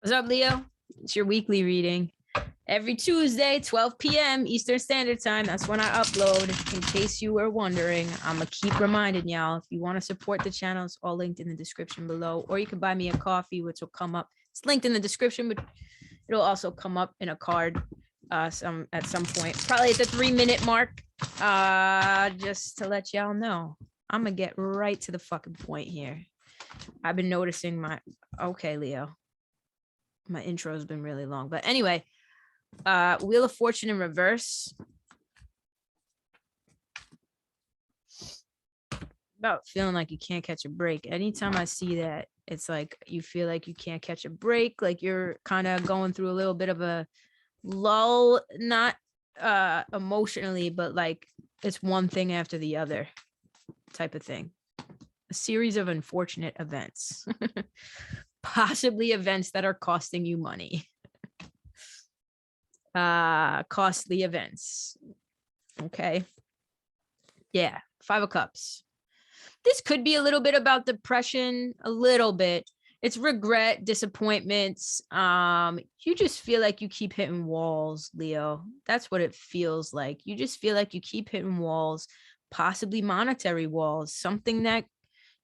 What's up, Leo? It's your weekly reading. Every Tuesday, 12 p.m. Eastern Standard Time. That's when I upload. In case you were wondering, I'm going to keep reminding y'all. If you want to support the channel, it's all linked in the description below. Or you can buy me a coffee, which will come up. It's linked in the description, but it'll also come up in a card at some point. Probably at the 3-minute mark. Just to let y'all know. I'm going to get right to the fucking point here. I've been noticing my... Okay, Leo. My intro has been really long, but anyway, Wheel of Fortune in reverse. About feeling like you can't catch a break. Anytime I see that, it's like you feel like you can't catch a break, like you're kind of going through a little bit of a lull, not emotionally, but like it's one thing after the other type of thing. A series of unfortunate events. Possibly events that are costing you money. Costly events. Okay. Yeah. 5 of Cups. This could be a little bit about depression, a little bit. It's regret, disappointments. You just feel like you keep hitting walls, Leo. That's what it feels like. You just feel like you keep hitting walls, possibly monetary walls, something that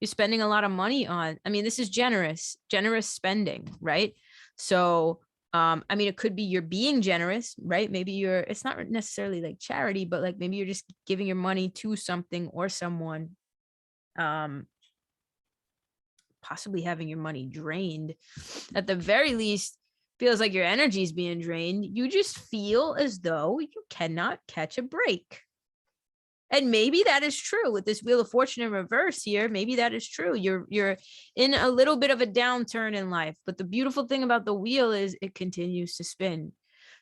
you're spending a lot of money on. I mean, this is generous spending, right? So, I mean, it could be you're being generous, right? Maybe it's not necessarily like charity, but like maybe you're just giving your money to something or someone, possibly having your money drained. At the very least, feels like your energy is being drained. You just feel as though you cannot catch a break. And maybe that is true with this Wheel of Fortune in reverse here. Maybe that is true. You're in a little bit of a downturn in life. But the beautiful thing about the wheel is it continues to spin.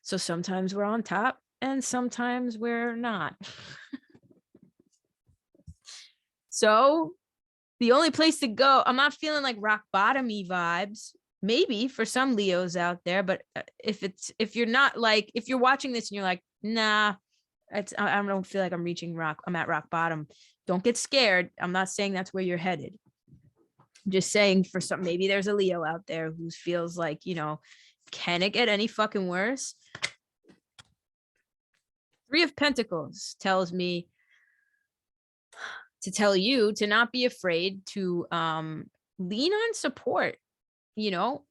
So sometimes we're on top and sometimes we're not. So the only place to go, I'm not feeling like rock bottom-y vibes. Maybe for some Leos out there. But if you're not like, if you're watching this and you're like, nah, I don't feel like I'm at rock bottom. Don't get scared. I'm not saying that's where you're headed. I'm just saying for some, maybe there's a Leo out there who feels like, you know, can it get any fucking worse? 3 of Pentacles tells me to tell you to not be afraid to lean on support, you know,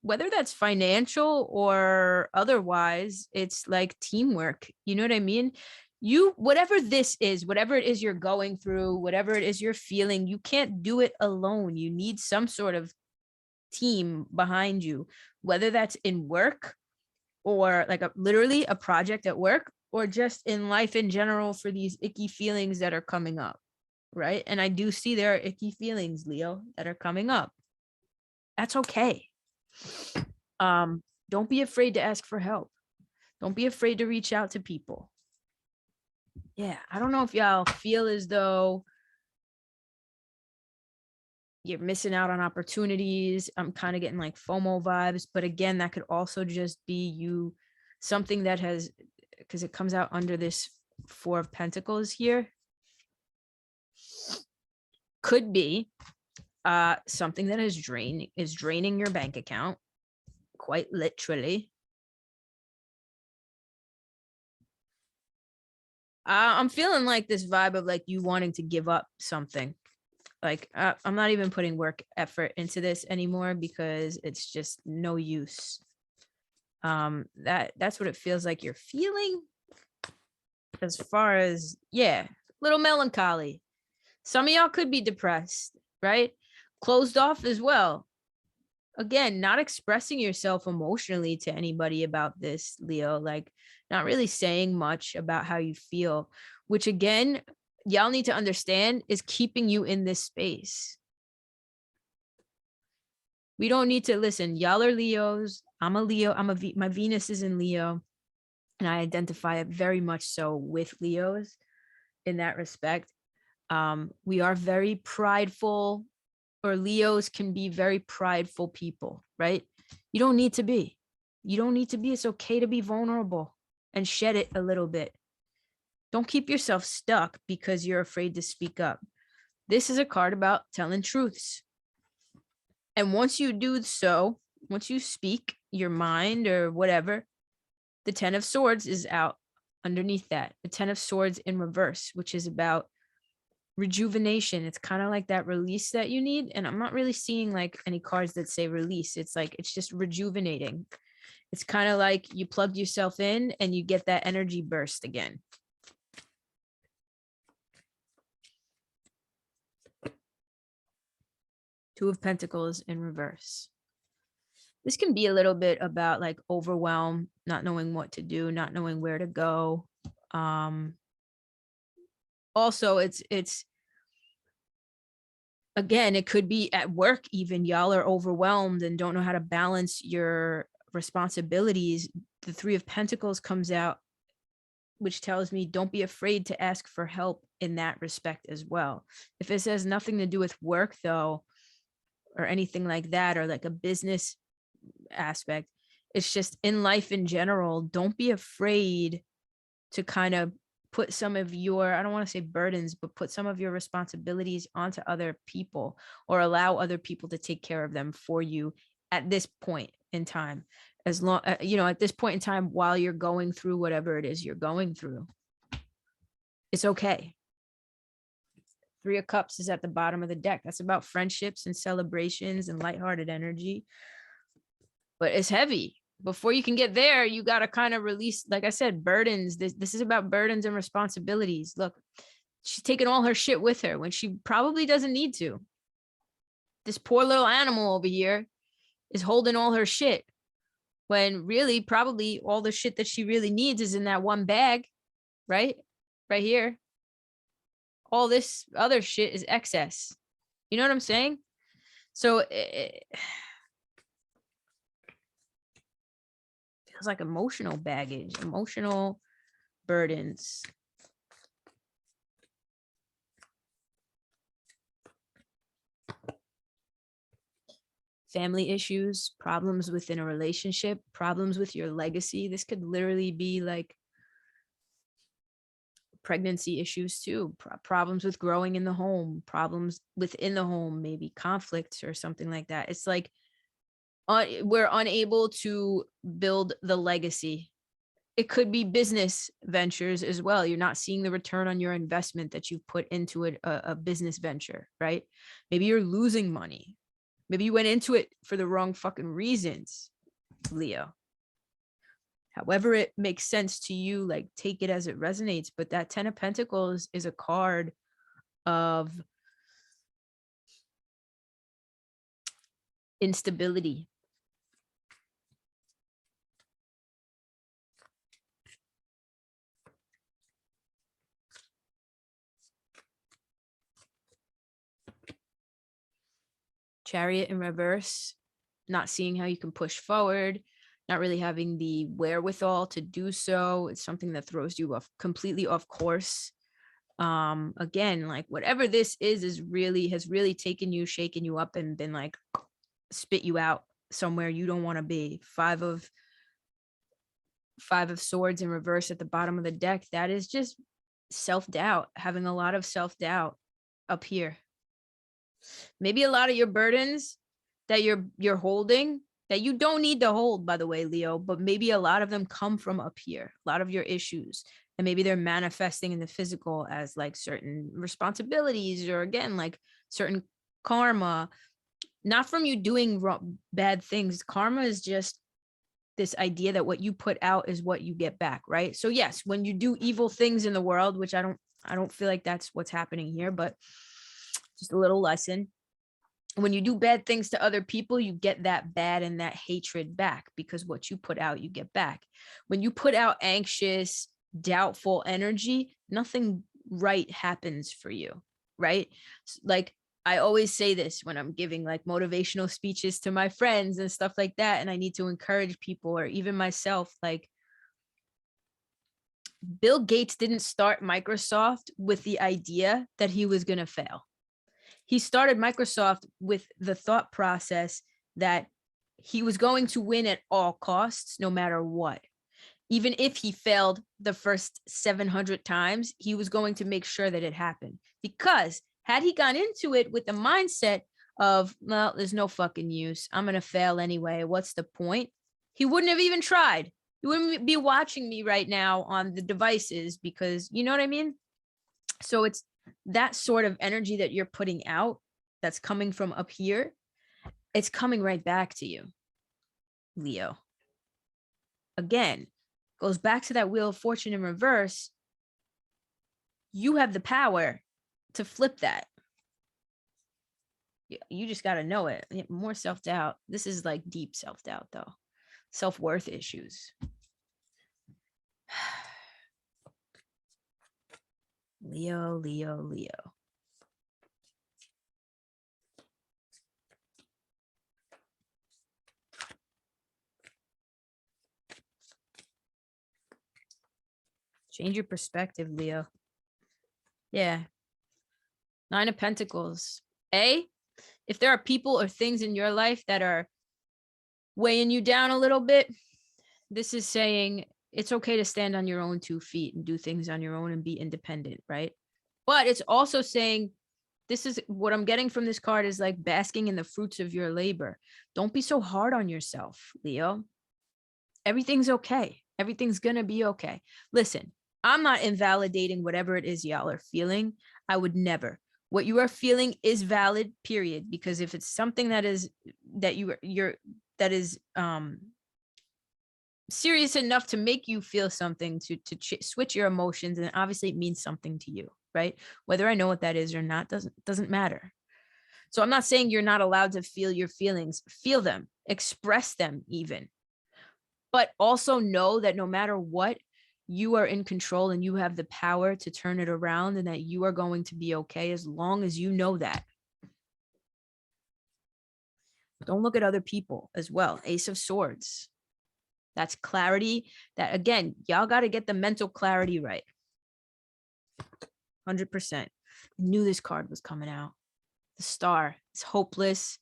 whether that's financial or otherwise. It's like teamwork. You know what I mean? Whatever this is, whatever it is you're going through, whatever it is you're feeling, you can't do it alone. You need some sort of team behind you, whether that's in work or like literally a project at work or just in life in general for these icky feelings that are coming up. Right. And I do see there are icky feelings, Leo, that are coming up. That's okay. Don't be afraid to ask for help. Don't be afraid to reach out to people. Yeah, I don't know if y'all feel as though you're missing out on opportunities. I'm kind of getting like FOMO vibes, but again, that could also just be something that has, because it comes out under this 4 of Pentacles here. Could be something that is draining your bank account, quite literally. I'm feeling like this vibe of like you wanting to give up something. Like I'm not even putting work effort into this anymore because it's just no use. That's what it feels like you're feeling. As far as, yeah, little melancholy. Some of y'all could be depressed, right? Closed off as well. Again, not expressing yourself emotionally to anybody about this, Leo, like not really saying much about how you feel, which again, y'all need to understand is keeping you in this space. We don't need to listen. Y'all are Leos. I'm a Leo. My Venus is in Leo, and I identify it very much so with Leos in that respect. We are very prideful, or Leos can be very prideful people, right? You don't need to be. You don't need to be. It's okay to be vulnerable and shed it a little bit. Don't keep yourself stuck because you're afraid to speak up. This is a card about telling truths. And once you do so, once you speak your mind or whatever, the 10 of swords is out underneath that. The 10 of swords in reverse, which is about rejuvenation. It's kind of like that release that you need. And I'm not really seeing like any cards that say release. It's like, it's just rejuvenating. It's kind of like you plugged yourself in and you get that energy burst again. Two of Pentacles in reverse. This can be a little bit about like overwhelm, not knowing what to do, not knowing where to go. Also, it's again, it could be at work even. Y'all are overwhelmed and don't know how to balance your responsibilities. The Three of Pentacles comes out, which tells me don't be afraid to ask for help in that respect as well. If this has nothing to do with work though, or anything like that, or like a business aspect, it's just in life in general, don't be afraid to kind of put some of your, I don't want to say burdens, but put some of your responsibilities onto other people, or allow other people to take care of them for you at this point in time. As long, at this point in time, while you're going through whatever it is you're going through, it's okay. Three of Cups is at the bottom of the deck. That's about friendships and celebrations and lighthearted energy, but it's heavy. Before you can get there, you got to kind of release, like I said, burdens. This is about burdens and responsibilities. Look, she's taking all her shit with her when she probably doesn't need to. This poor little animal over here is holding all her shit, when really probably all the shit that she really needs is in that one bag, right? Right here. All this other shit is excess. You know what I'm saying? So it feels like emotional baggage, emotional burdens. Family issues, problems within a relationship, problems with your legacy. This could literally be like pregnancy issues too, problems with growing in the home, problems within the home, maybe conflicts or something like that. It's like we're unable to build the legacy. It could be business ventures as well. You're not seeing the return on your investment that you've put into a business venture, right? Maybe you're losing money. Maybe you went into it for the wrong fucking reasons, Leo. However it makes sense to you, like take it as it resonates. But that 10 of Pentacles is a card of instability. Chariot in reverse, not seeing how you can push forward, not really having the wherewithal to do so. It's something that throws you off completely off course. Again, like whatever this is really has really taken you, shaken you up, and been like spit you out somewhere you don't want to be. Five of Swords in reverse at the bottom of the deck. That is just self-doubt, having a lot of self-doubt up here. Maybe a lot of your burdens that you're holding, that you don't need to hold, by the way, Leo, but maybe a lot of them come from up here, a lot of your issues. And maybe they're manifesting in the physical as like certain responsibilities, or again, like certain karma, not from you doing bad things. Karma is just this idea that what you put out is what you get back, right? So yes, when you do evil things in the world, which I don't feel like that's what's happening here, but just a little lesson. When you do bad things to other people, you get that bad and that hatred back, because what you put out, you get back. When you put out anxious, doubtful energy, nothing right happens for you, right? Like I always say this when I'm giving like motivational speeches to my friends and stuff like that, and I need to encourage people, or even myself, like Bill Gates didn't start Microsoft with the idea that he was going to fail. He started Microsoft with the thought process that he was going to win at all costs, no matter what. Even if he failed the first 700 times, he was going to make sure that it happened. Because had he gone into it with the mindset of, well, there's no fucking use. I'm going to fail anyway. What's the point? He wouldn't have even tried. He wouldn't be watching me right now on the devices because, you know what I mean? So it's that sort of energy that you're putting out that's coming from up here. It's coming right back to you, Leo. Again, goes back to that Wheel of Fortune in reverse. You have the power to flip that. You just got to know it. More self-doubt. This is like deep self-doubt, though. Self-worth issues. Leo, Leo, Leo. Change your perspective, Leo. Yeah. 9 of Pentacles. If there are people or things in your life that are weighing you down a little bit, this is saying it's okay to stand on your own 2 feet and do things on your own and be independent, right? But it's also saying, this is what I'm getting from this card is like basking in the fruits of your labor. Don't be so hard on yourself, Leo. Everything's okay. Everything's going to be okay. Listen, I'm not invalidating whatever it is y'all are feeling. I would never. What you are feeling is valid, period. Because if it's something that is serious enough to make you feel something, to switch your emotions, and obviously it means something to you, right? Whether I know what that is or not doesn't matter. So I'm not saying you're not allowed to feel your feelings. Feel them, express them even. But also know that no matter what, you are in control and you have the power to turn it around, and that you are going to be okay as long as you know that. Don't look at other people as well. Ace of Swords. That's clarity. That, again, y'all got to get the mental clarity right. 100%. Knew this card was coming out. The Star. It's hopeless.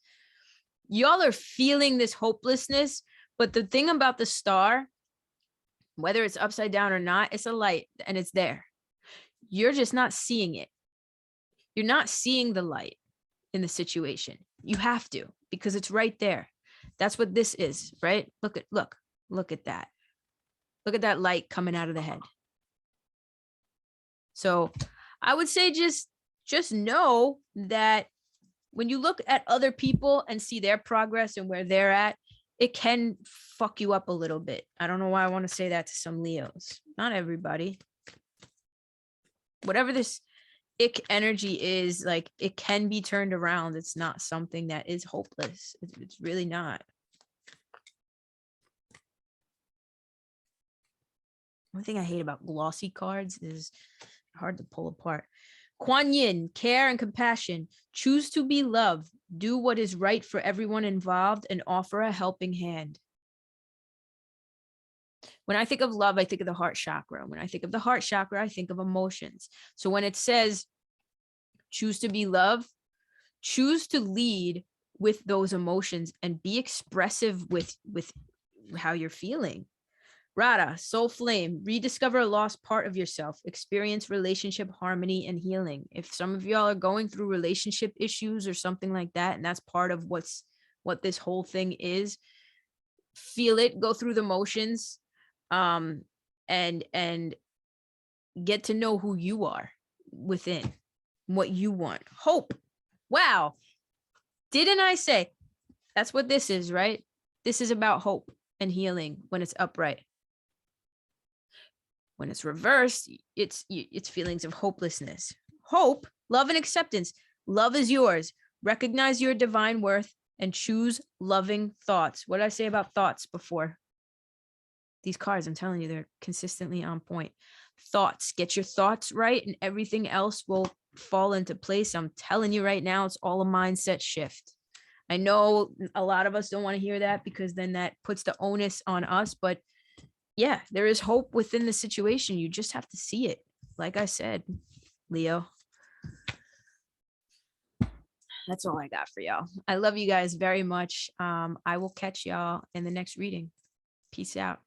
Y'all are feeling this hopelessness, but the thing about the Star, whether it's upside down or not, it's a light and it's there. You're just not seeing it. You're not seeing the light in the situation. You have to, because it's right there. That's what this is, right? Look at that. Look at that light coming out of the head. So I would say just know that when you look at other people and see their progress and where they're at, it can fuck you up a little bit. I don't know why I want to say that to some Leos. Not everybody. Whatever this ick energy is, like, it can be turned around. It's not something that is hopeless. It's really not. One thing I hate about glossy cards is hard to pull apart. Kuan Yin, care and compassion. Choose to be loved. Do what is right for everyone involved and offer a helping hand. When I think of love, I think of the heart chakra. When I think of the heart chakra, I think of emotions. So when it says choose to be loved, choose to lead with those emotions and be expressive with how you're feeling. Radha, soul flame, rediscover a lost part of yourself, experience relationship harmony and healing. If some of y'all are going through relationship issues or something like that, and that's part of what this whole thing is, feel it, go through the motions, and get to know who you are within, what you want. Hope. Wow. Didn't I say that's what this is, right? This is about hope and healing when it's upright. When it's reversed, it's feelings of hopelessness. Hope, love, and acceptance. Love is yours. Recognize your divine worth and choose loving thoughts. What did I say about thoughts before? These cards, I'm telling you, they're consistently on point. Thoughts. Get your thoughts right and everything else will fall into place. I'm telling you right now, it's all a mindset shift. I know a lot of us don't want to hear that because then that puts the onus on us, but yeah, there is hope within the situation. You just have to see it. Like I said, Leo. That's all I got for y'all. I love you guys very much. I will catch y'all in the next reading. Peace out.